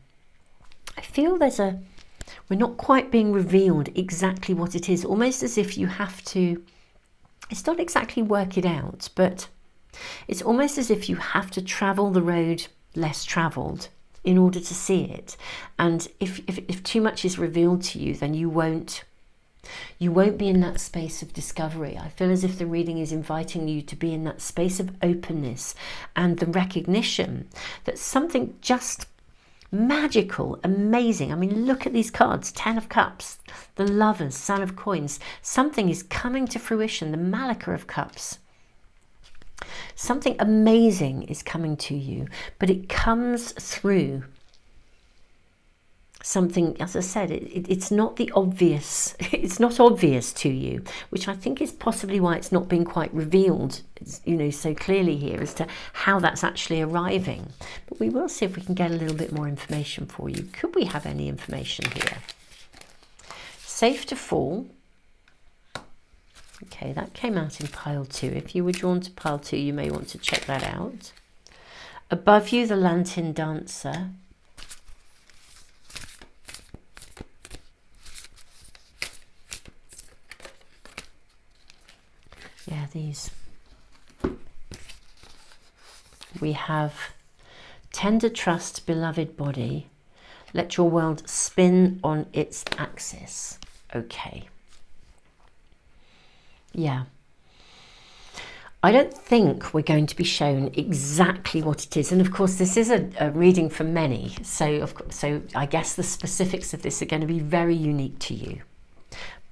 I feel we're not quite being revealed exactly what it is, almost as if you have to, it's not exactly work it out, but it's almost as if you have to travel the road less travelled in order to see it. And if too much is revealed to you, then you won't be in that space of discovery. I feel as if the reading is inviting you to be in that space of openness and the recognition that something just magical, amazing. I mean, look at these cards: 10 of Cups, the Lovers, Son of Coins. Something is coming to fruition, the Malacca of Cups. Something amazing is coming to you, but it comes through something, as I said, it's not the obvious, it's not obvious to you, which I think is possibly why it's not been quite revealed, so clearly here as to how that's actually arriving. But we will see if we can get a little bit more information for you. Could we have any information here? Safe to fall. Okay, that came out in pile 2. If you were drawn to pile 2, you may want to check that out. Above you, the Lantern Dancer. Yeah, these. We have Tender Trust, Beloved Body. Let your world spin on its axis. Okay. Yeah. I don't think we're going to be shown exactly what it is. And of course, this is a reading for many. So I guess the specifics of this are going to be very unique to you.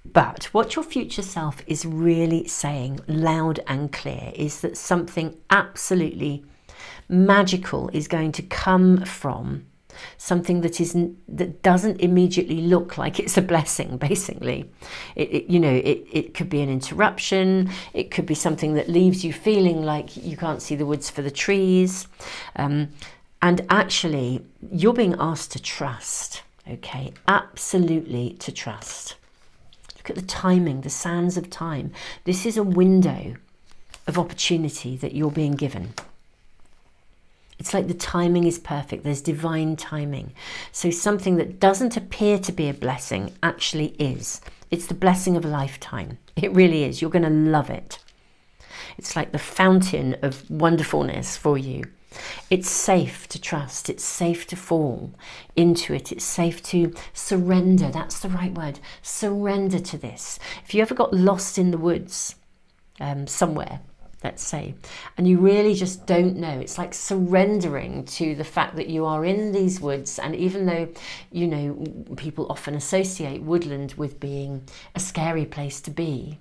But what your future self is really saying loud and clear is that something absolutely magical is going to come from something that doesn't immediately look like it's a blessing. Basically, it could be an interruption. It could be something that leaves you feeling like you can't see the woods for the trees, and actually you're being asked to trust. Okay, absolutely to trust. Look at the timing, the sands of time. This is a window of opportunity that you're being given. It's like the timing is perfect. There's divine timing. So something that doesn't appear to be a blessing actually is. It's the blessing of a lifetime. It really is. You're going to love it. It's like the fountain of wonderfulness for you. It's safe to trust. It's safe to fall into it. It's safe to surrender. That's the right word. Surrender to this. If you ever got lost in the woods somewhere, let's say, and you really just don't know, it's like surrendering to the fact that you are in these woods. And even though, people often associate woodland with being a scary place to be,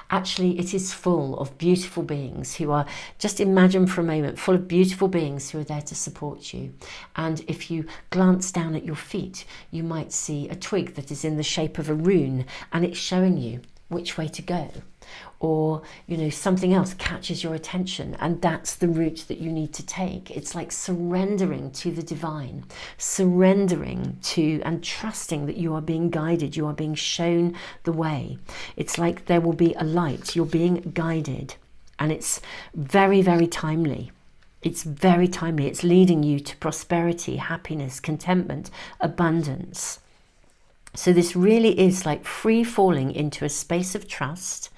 actually it is full of beautiful beings who are, just imagine for a moment, full of beautiful beings who are there to support you. And if you glance down at your feet, you might see a twig that is in the shape of a rune, and it's showing you which way to go. Or something else catches your attention, and that's the route that you need to take. It's like surrendering to the divine, surrendering to and trusting that you are being guided, you are being shown the way. It's like there will be a light, you're being guided, and it's very, very timely. It's very timely. It's leading you to prosperity, happiness, contentment, abundance. So this really is like free falling into a space of trust,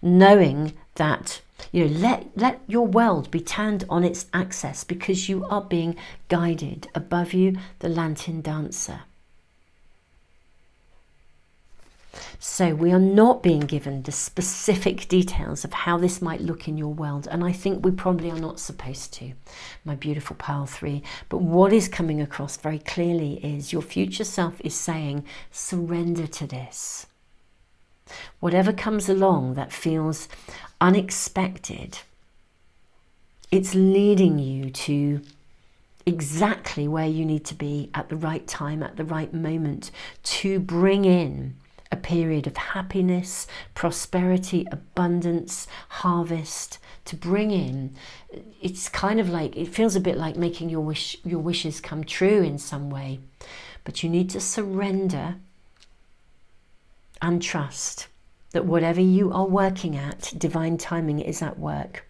knowing that, let your world be turned on its axis because you are being guided. Above you, the Lantern Dancer. So we are not being given the specific details of how this might look in your world. And I think we probably are not supposed to, my beautiful pile 3. But what is coming across very clearly is your future self is saying, surrender to this. Whatever comes along that feels unexpected, it's leading you to exactly where you need to be at the right time, at the right moment, to bring in a period of happiness, prosperity, abundance, harvest, to bring in. It's kind of like, it feels a bit like making your wishes come true in some way. But you need to surrender and trust that whatever you are working at, divine timing is at work.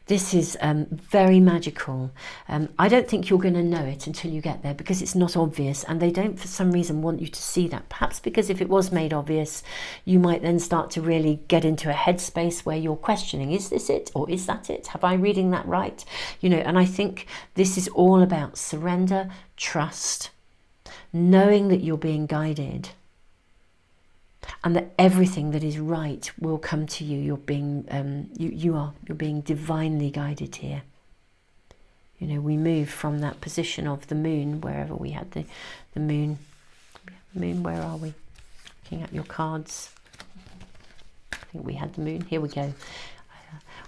This is very magical. I don't think you're going to know it until you get there, because it's not obvious, and they don't for some reason want you to see that. Perhaps because if it was made obvious, you might then start to really get into a headspace where you're questioning, is this it, or is that it? Have I reading that right? You know, and I think this is all about surrender, trust, knowing that you're being guided, and that everything that is right will come to you. You're being you're being divinely guided here. You know, we move from that position of the moon, wherever we had the moon. Moon, where are we? Looking at your cards. I think we had the moon. Here we go.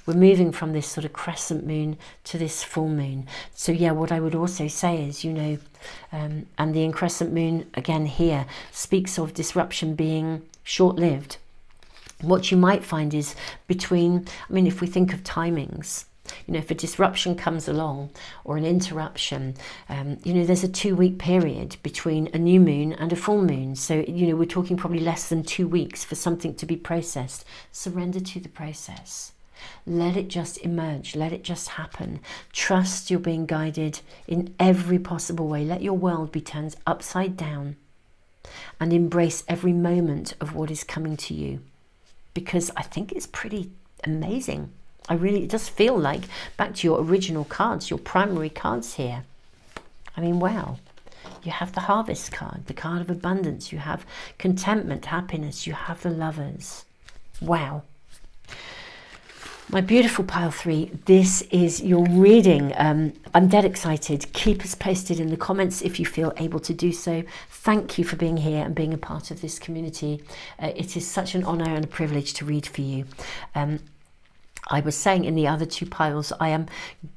We're moving from this sort of crescent moon to this full moon. So yeah, what I would also say is, you know, and the crescent moon again here speaks of disruption being short-lived. What you might find is between, I mean, if we think of timings, you know, if a disruption comes along or an interruption, you know, there's a 2-week period between a new moon and a full moon. So, you know, we're talking probably less than 2 weeks for something to be processed. Surrender to the process. Let it just emerge. Let it just happen. Trust you're being guided in every possible way. Let your world be turned upside down and embrace every moment of what is coming to you, because I think it's pretty amazing. It does feel like, back to your original cards, your primary cards here. I mean, wow. You have the Harvest card, the card of abundance. You have contentment, happiness. You have the Lovers. Wow. My beautiful pile 3, this is your reading. I'm dead excited. Keep us posted in the comments if you feel able to do so. Thank you for being here and being a part of this community. It is such an honour and a privilege to read for you. I was saying in the other 2 piles, I am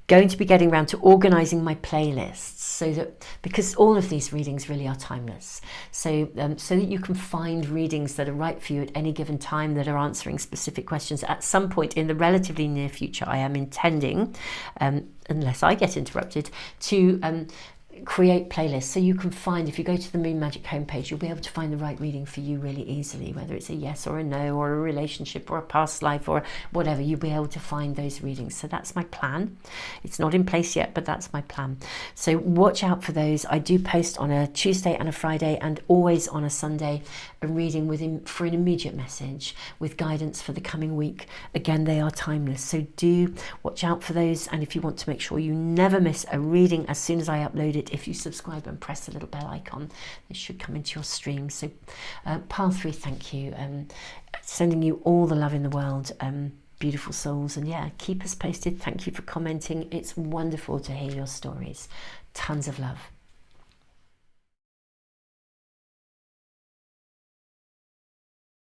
going to be getting around to organising my playlists, so that, because all of these readings really are timeless, so that you can find readings that are right for you at any given time, that are answering specific questions. At some point in the relatively near future, I am intending, unless I get interrupted, to create playlists, so you can find, if you go to the Moon Magic homepage, you'll be able to find the right reading for you really easily, whether it's a yes or a no, or a relationship or a past life or whatever. You'll be able to find those readings. So that's my plan. It's not in place yet, but that's my plan. So watch out for those. I do post on a Tuesday and a Friday, and always on a Sunday, a reading for an immediate message with guidance for the coming week. Again, they are timeless, so do watch out for those. And if you want to make sure you never miss a reading as soon as I upload it, if you subscribe and press the little bell icon, it should come into your stream. So pile 3, thank you. Sending you all the love in the world, beautiful souls. And yeah, keep us posted. Thank you for commenting. It's wonderful to hear your stories. Tons of love.